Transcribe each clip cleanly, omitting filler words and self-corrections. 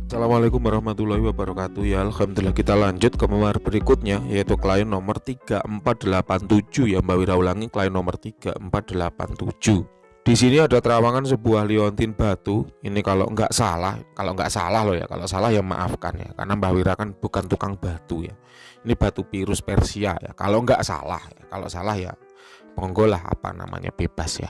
Assalamualaikum warahmatullahi wabarakatuh. Ya, alhamdulillah kita lanjut ke memar berikutnya, yaitu klien nomor 3487 ya Mbak Wira. Ulangi, klien nomor 3487. Di sini ada terawangan sebuah liontin batu. Ini kalau nggak salah loh ya. Kalau salah ya maafkan ya, karena Mbak Wira kan bukan tukang batu ya. Ini batu Pirus Persia ya. Kalau nggak salah ya. Kalau salah ya monggo lah, apa namanya, bebas ya.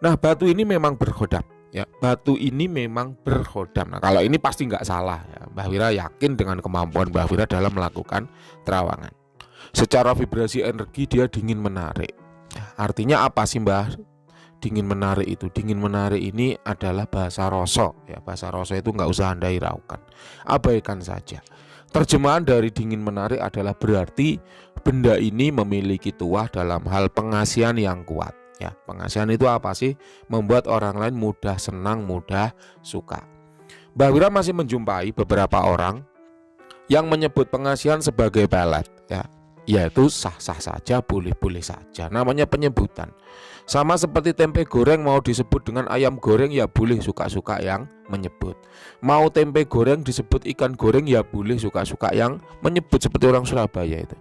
Nah, batu ini memang berhodam. Ya, batu ini memang berhodam. Nah, kalau ini pasti nggak salah ya. Mbah Wira yakin dengan kemampuan Mbah Wira dalam melakukan terawangan. Secara vibrasi energi dia dingin menarik. Artinya apa sih Mbah? Dingin menarik itu. Dingin menarik ini adalah bahasa Roso ya. Bahasa Roso itu nggak usah Anda hiraukan. Abaikan saja. Terjemahan dari dingin menarik adalah berarti benda ini memiliki tuah dalam hal pengasihan yang kuat. Ya, pengasihan itu apa sih? Membuat orang lain mudah senang, mudah suka. Mbah Wira masih menjumpai beberapa orang yang menyebut pengasihan sebagai pelet ya. Yaitu sah-sah saja, boleh-boleh saja. Namanya penyebutan. Sama seperti tempe goreng mau disebut dengan ayam goreng ya boleh, suka-suka yang menyebut. Mau tempe goreng disebut ikan goreng ya boleh, suka-suka yang menyebut, seperti orang Surabaya itu.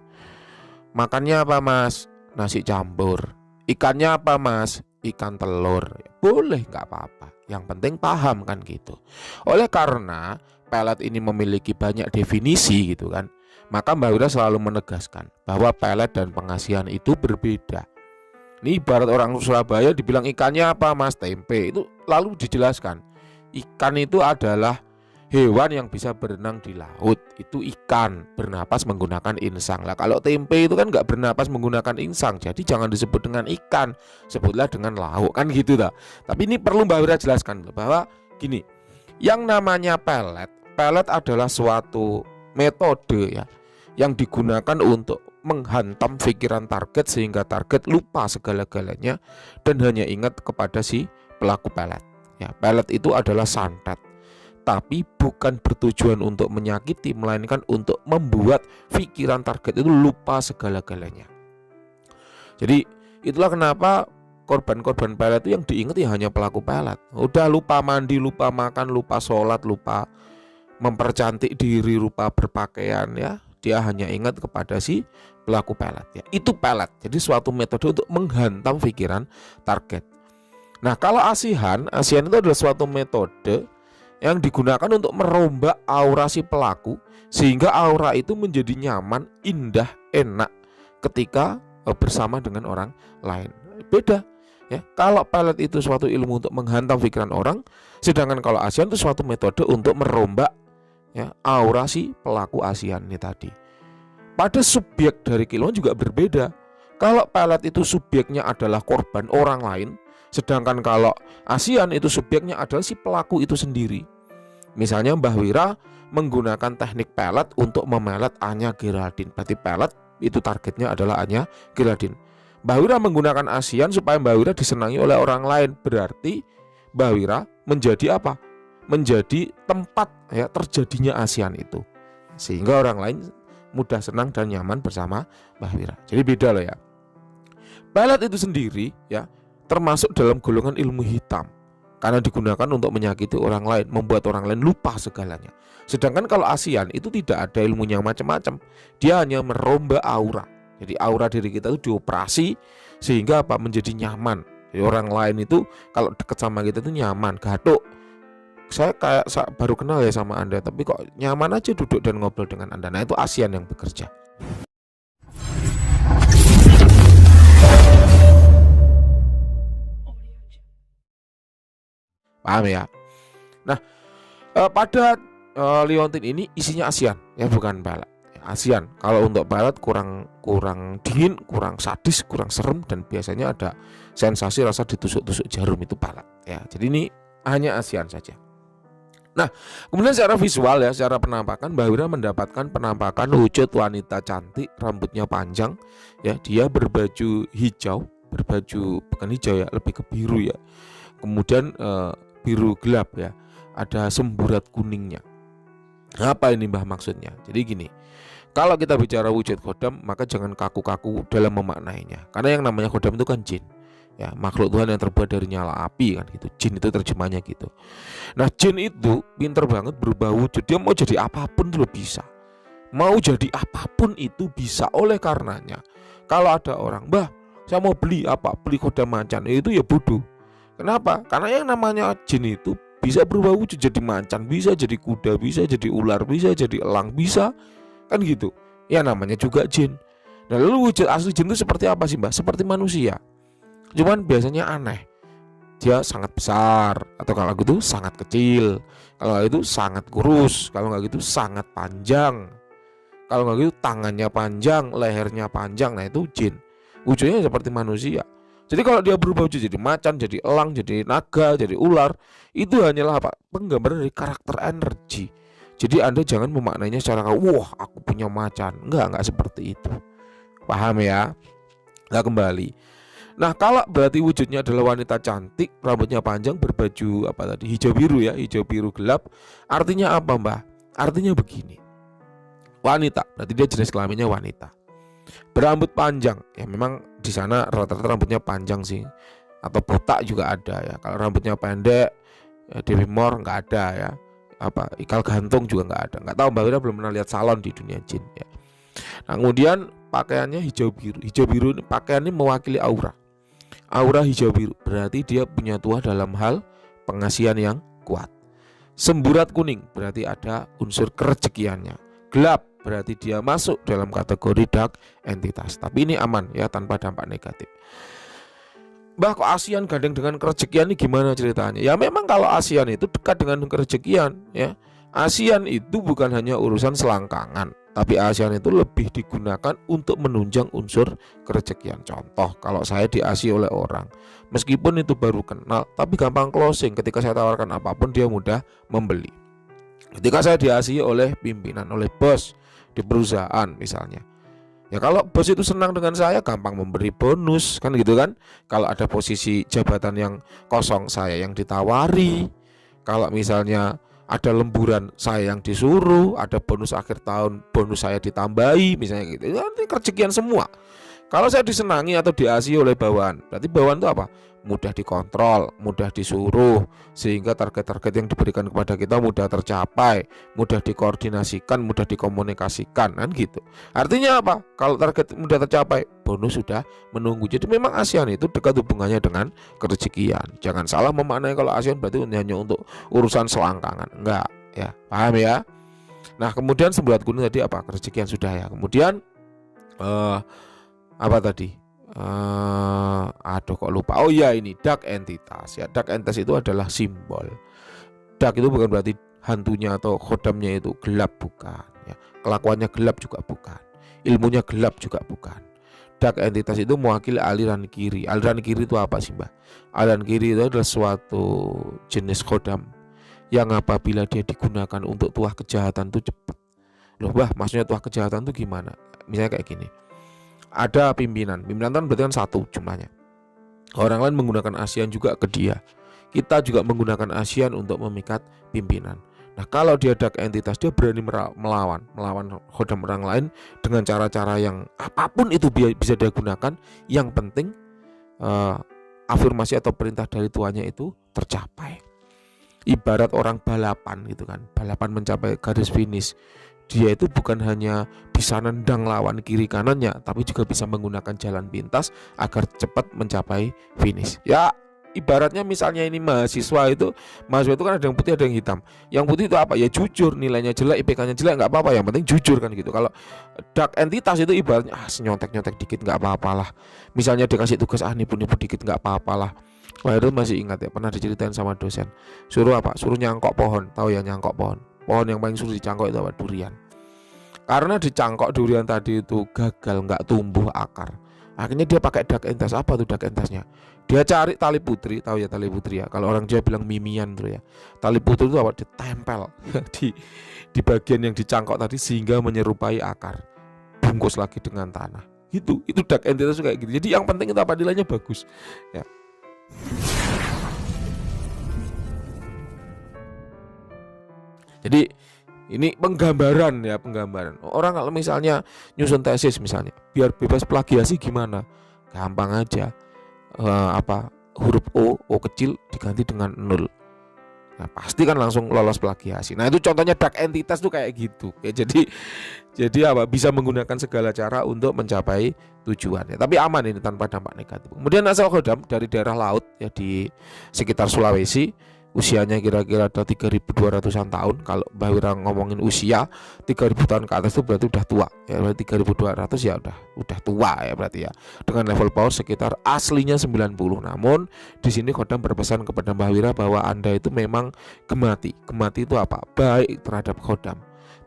Makannya apa Mas? Nasi campur. Ikannya apa Mas? Ikan telur. Boleh, nggak apa-apa. Yang penting paham kan gitu. Oleh karena pelet ini memiliki banyak definisi gitu kan, maka Mbak Wira selalu menegaskan bahwa pelet dan pengasihan itu berbeda. Ini ibarat orang Surabaya dibilang ikannya apa Mas? Tempe. Itu lalu dijelaskan. Ikan itu adalah hewan yang bisa berenang di laut, itu ikan, bernapas menggunakan insang. Lah kalau tempe itu kan nggak bernapas menggunakan insang, jadi jangan disebut dengan ikan, sebutlah dengan lauk, kan gitu dah. Tapi ini perlu Mbak Wira jelaskan bahwa gini, yang namanya pelet adalah suatu metode ya, yang digunakan untuk menghantam pikiran target sehingga target lupa segala-galanya dan hanya ingat kepada si pelaku pelet. Ya, pelet itu adalah santet, tapi bukan bertujuan untuk menyakiti, melainkan untuk membuat pikiran target itu lupa segala-galanya. Jadi itulah kenapa korban-korban pelet itu yang diingat ya hanya pelaku pelet. Udah lupa mandi, lupa makan, lupa sholat, lupa mempercantik diri, lupa berpakaian ya. Dia hanya ingat kepada si pelaku pelet ya. Itu pelet. Jadi suatu metode untuk menghantam pikiran target. Nah, kalau asihan itu adalah suatu metode yang digunakan untuk merombak aura si pelaku sehingga aura itu menjadi nyaman, indah, enak ketika bersama dengan orang lain. Beda ya. Kalau pelet itu suatu ilmu untuk menghantam pikiran orang, sedangkan kalau asihan itu suatu metode untuk merombak ya aura si pelaku asihan ini tadi. Pada subjek dari kilauan juga berbeda. Kalau pelet itu subjeknya adalah korban orang lain, sedangkan kalau asihan itu subjeknya adalah si pelaku itu sendiri. Misalnya Mbah Wira menggunakan teknik pelet untuk memelet Anya Geraldine. Berarti pelet itu targetnya adalah Anya Geraldine. Mbah Wira menggunakan asihan supaya Mbah Wira disenangi oleh orang lain. Berarti Mbah Wira menjadi apa? Menjadi tempat ya terjadinya asihan itu, sehingga orang lain mudah senang dan nyaman bersama Mbah Wira. Jadi beda loh ya. Pelet itu sendiri ya termasuk dalam golongan ilmu hitam karena digunakan untuk menyakiti orang lain, membuat orang lain lupa segalanya. Sedangkan kalau asihan itu tidak ada ilmunya macam-macam. Dia hanya merombak aura. Jadi aura diri kita itu dioperasi sehingga apa? Menjadi nyaman. Jadi orang lain itu kalau dekat sama kita itu nyaman, gatuk. Saya kayak baru kenal ya sama Anda, tapi kok nyaman aja duduk dan ngobrol dengan Anda. Nah, itu asihan yang bekerja. Paham ya? Nah, pada liontin ini isinya asian ya, bukan pelet. Asian. Kalau untuk pelet kurang dingin, kurang sadis, kurang serem, dan biasanya ada sensasi rasa ditusuk-tusuk jarum, itu pelet ya. Jadi ini hanya asian saja. Nah, kemudian secara visual ya, secara penampakan Mbah Wira mendapatkan penampakan wujud wanita cantik, rambutnya panjang ya, dia berbaju hijau, bukan hijau ya, lebih ke biru ya. Kemudian biru gelap ya, ada semburat kuningnya. Apa ini Mbah maksudnya? Jadi gini, kalau kita bicara wujud khodam, maka jangan kaku-kaku dalam memaknainya, karena yang namanya khodam itu kan jin Ya, makhluk Tuhan yang terbuat dari nyala api kan gitu. Jin itu terjemahnya gitu. Nah, jin itu pinter banget berubah wujud. Dia mau jadi apapun tuh bisa. Mau jadi apapun itu bisa. Oleh karenanya, kalau ada orang, "Mbah, saya mau beli apa? Beli kuda macan." Itu ya bodoh. Kenapa? Karena yang namanya jin itu bisa berubah wujud jadi macan, bisa jadi kuda, bisa jadi ular, bisa jadi elang, bisa. Kan gitu. Ya namanya juga jin. Nah, lalu wujud asli jin itu seperti apa sih, Mbah? Seperti manusia. Cuman biasanya aneh. Dia sangat besar, atau kalau gitu sangat kecil, kalau itu sangat kurus, kalau nggak gitu sangat panjang, kalau nggak gitu tangannya panjang, lehernya panjang. Nah, itu jin. Wujudnya seperti manusia. Jadi kalau dia berubah wujud jadi macan, jadi elang, jadi naga, jadi ular, itu hanyalah apa? Penggambaran dari karakter energi. Jadi Anda jangan memaknainya secara wah aku punya macan. Enggak seperti itu. Paham ya? Nggak kembali. Nah, kalau berarti wujudnya adalah wanita cantik, rambutnya panjang, berbaju apa tadi? Hijau biru ya, hijau biru gelap. Artinya apa, Mbah? Artinya begini. Wanita, berarti dia jenis kelaminnya wanita. Berambut panjang. Ya memang di sana rata-rata rambutnya panjang sih. Atau botak juga ada ya. Kalau rambutnya pendek, ya, Dewi Mor nggak ada ya. Apa ikal gantung juga nggak ada. Nggak tahu, Mbak Wira belum pernah lihat salon di dunia jin ya. Nah, kemudian pakaiannya hijau biru. Hijau biru ini pakaiannya mewakili aura. Aura hijau biru berarti dia punya tuah dalam hal pengasihan yang kuat. Semburat kuning berarti ada unsur kerejekiannya. Gelap berarti dia masuk dalam kategori dark entitas. Tapi ini aman ya, tanpa dampak negatif. Mbah, kok ASEAN gandeng dengan kerejekian ini gimana ceritanya? Ya memang kalau ASEAN itu dekat dengan kerejekian ya. ASEAN itu bukan hanya urusan selangkangan, tapi ASEAN itu lebih digunakan untuk menunjang unsur kerejekian. Contoh, kalau saya diasi oleh orang, meskipun itu baru kenal, tapi gampang closing. Ketika saya tawarkan apapun, dia mudah membeli. Ketika saya diasi oleh pimpinan, oleh bos di perusahaan misalnya, ya kalau bos itu senang dengan saya, gampang memberi bonus, kan gitu kan. Kalau ada posisi jabatan yang kosong, saya yang ditawari. Kalau misalnya ada lemburan, saya yang disuruh. Ada bonus akhir tahun, bonus saya ditambahi misalnya gitu. Nanti kerejekian semua. Kalau saya disenangi atau diasihi oleh bawahan, berarti bawahan itu apa? Mudah dikontrol, mudah disuruh, sehingga target-target yang diberikan kepada kita mudah tercapai, mudah dikoordinasikan, mudah dikomunikasikan, kan gitu. Artinya apa? Kalau target mudah tercapai, bonus sudah menunggu. Jadi memang ASEAN itu dekat hubungannya dengan kerejekian. Jangan salah memaknai kalau ASEAN berarti hanya untuk urusan selangkangan. Enggak ya, paham ya? Nah, kemudian semburat kuning tadi apa? Kerejekian sudah ya. Kemudian apa tadi? Aduh kok lupa. Oh iya, ini dark entitas ya. Dark entitas itu adalah simbol. Dark itu bukan berarti hantunya atau khodamnya itu gelap, bukan ya. Kelakuannya gelap juga bukan. Ilmunya gelap juga bukan. Dark entitas itu mewakili aliran kiri. Aliran kiri itu apa sih, Mbak? Aliran kiri itu adalah suatu jenis khodam yang apabila dia digunakan untuk tuah kejahatan itu cepat. Loh, Mbah, maksudnya tuah kejahatan itu gimana? Misalnya kayak gini. Ada pimpinan kan berarti kan satu jumlahnya. Orang lain menggunakan ASEAN juga ke dia. Kita juga menggunakan ASEAN untuk memikat pimpinan. Nah, kalau dia dark entitas, dia berani melawan khodam orang lain dengan cara-cara yang apapun itu bisa dia gunakan. Yang penting afirmasi atau perintah dari tuannya itu tercapai. Ibarat orang balapan gitu kan, balapan mencapai garis finish. Dia itu bukan hanya bisa nendang lawan kiri kanannya, tapi juga bisa menggunakan jalan pintas agar cepat mencapai finish. Ya, ibaratnya misalnya ini mahasiswa itu kan ada yang putih ada yang hitam. Yang putih itu apa? Ya jujur, nilainya jelek, IPK-nya jelek nggak apa-apa, yang penting jujur kan gitu. Kalau dark entitas itu ibaratnya senyontek-nyontek dikit nggak apa-apalah. Misalnya dikasih tugas nipu-nipu dikit nggak apa-apalah. Wah, itu masih ingat ya, pernah diceritain sama dosen. Suruh apa? Suruh nyangkok pohon. Tahu ya nyangkok pohon? Pohon yang paling sulit dicangkok itu apa? Durian. Karena dicangkok durian tadi itu gagal, nggak tumbuh akar. Akhirnya dia pakai dark entitas. Apa tuh dark entitasnya? Dia cari tali putri. Tahu ya tali putri ya? Kalau orang Jawa bilang mimian tuh ya. Tali putri itu apa? Ditempel di bagian yang dicangkok tadi sehingga menyerupai akar. Bungkus lagi dengan tanah. Itu dark entitas kayak gitu. Jadi yang penting itu apa? Nilainya bagus. Ya. Jadi ini penggambaran ya, penggambaran. Orang kalau misalnya nyusun tesis misalnya, biar bebas plagiasi gimana? Gampang aja. huruf O kecil diganti dengan 0. Nah, pasti kan langsung lolos plagiasi. Nah, itu contohnya dark entitas tuh kayak gitu. Ya, jadi bisa menggunakan segala cara untuk mencapai tujuan. Ya, tapi aman ini tanpa dampak negatif. Kemudian asal khodam dari daerah laut ya di sekitar Sulawesi, usianya kira-kira ada 3.200-an tahun. Kalau Mbah Wira ngomongin usia 3.000 tahun ke atas itu berarti udah tua. Ya, berarti 3.200 ya udah tua ya berarti ya. Dengan level power sekitar aslinya 90. Namun di sini khodam berpesan kepada Mbah Wira bahwa Anda itu memang gemati. Gemati itu apa? Baik terhadap khodam,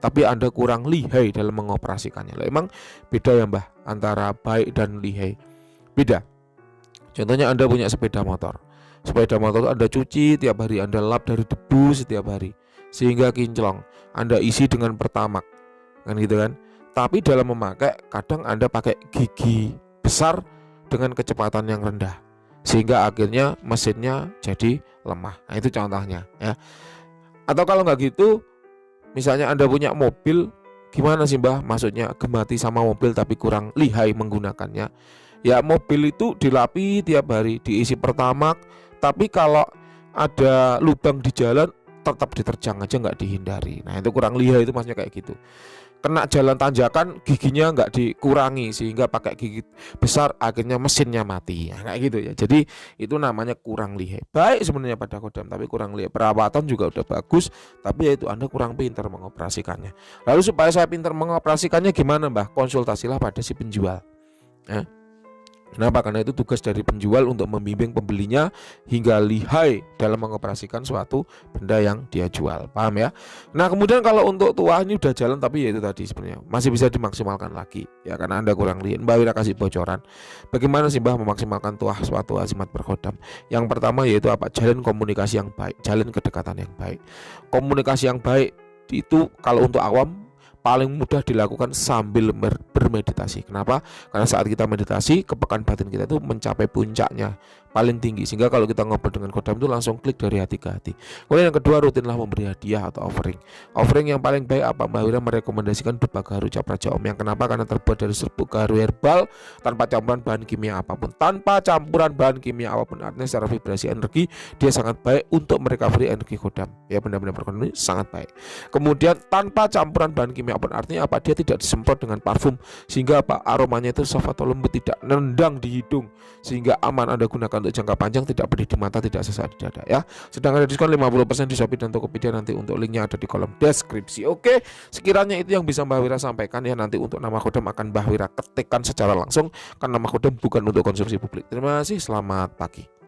tapi Anda kurang lihai dalam mengoperasikannya. Lah, emang beda ya Mbah antara baik dan lihai? Beda. Contohnya Anda punya sepeda motor. Sepeda motor Anda cuci tiap hari, Anda lap dari debu setiap hari sehingga kinclong. Anda isi dengan pertamak, kan gitu kan? Tapi dalam memakai kadang Anda pakai gigi besar dengan kecepatan yang rendah sehingga akhirnya mesinnya jadi lemah. Nah, itu contohnya ya. Atau kalau nggak gitu, misalnya Anda punya mobil, gimana sih Mbah? Maksudnya gemati sama mobil tapi kurang lihai menggunakannya. Ya, mobil itu dilapi tiap hari, diisi pertamak, tapi kalau ada lubang di jalan tetap diterjang aja, nggak dihindari. Nah, itu kurang lihai, itu maksudnya kayak gitu. Kena jalan tanjakan giginya nggak dikurangi sehingga pakai gigi besar akhirnya mesinnya mati. Nah, kayak gitu ya. Jadi itu namanya kurang lihai. Baik sebenarnya pada khodam tapi kurang lihai. Perawatan juga udah bagus tapi ya itu Anda kurang pintar mengoperasikannya. Lalu supaya saya pintar mengoperasikannya gimana Mbah? Konsultasilah pada si penjual. Kenapa? Karena itu tugas dari penjual untuk membimbing pembelinya hingga lihai dalam mengoperasikan suatu benda yang dia jual. Paham ya? Nah, kemudian kalau untuk tuah ini udah jalan tapi ya itu tadi sebenarnya masih bisa dimaksimalkan lagi ya karena Anda kurang lihai. Mbah Wira kasih bocoran. Bagaimana sih Mbah memaksimalkan tuah suatu azimat berkhodam? Yang pertama yaitu apa? Jalin komunikasi yang baik, jalin kedekatan yang baik. Komunikasi yang baik itu kalau untuk awam paling mudah dilakukan sambil bermeditasi. Kenapa? Karena saat kita meditasi, kepekaan batin kita itu mencapai puncaknya paling tinggi, sehingga kalau kita ngobrol dengan khodam itu langsung klik dari hati ke hati. Kemudian yang kedua, rutinlah memberi hadiah atau offering. Offering yang paling baik apa? Mbah Wira merekomendasikan dupa gaharu cap Raja Om. Yang kenapa? Karena terbuat dari serbuk gaharu herbal tanpa campuran bahan kimia apapun. Tanpa campuran bahan kimia apapun. Artinya secara vibrasi energi dia sangat baik untuk merecovery energi khodam. Ya, benda-benda berkhodam ini sangat baik. Kemudian tanpa campuran bahan kimia apapun, artinya apa? Dia tidak disemprot dengan parfum sehingga apa? Aromanya itu soft atau lembut, tidak nendang di hidung sehingga aman Anda gunakan untuk jangka panjang, tidak pedih di mata, tidak sesak di dada ya. Sedang ada diskon 50% di Shopee dan Tokopedia, nanti untuk linknya ada di kolom deskripsi. Oke, sekiranya itu yang bisa Mbah Wira sampaikan ya. Nanti untuk nama khodam akan Mbah Wira ketikkan secara langsung karena nama khodam bukan untuk konsumsi publik. Terima kasih, selamat pagi.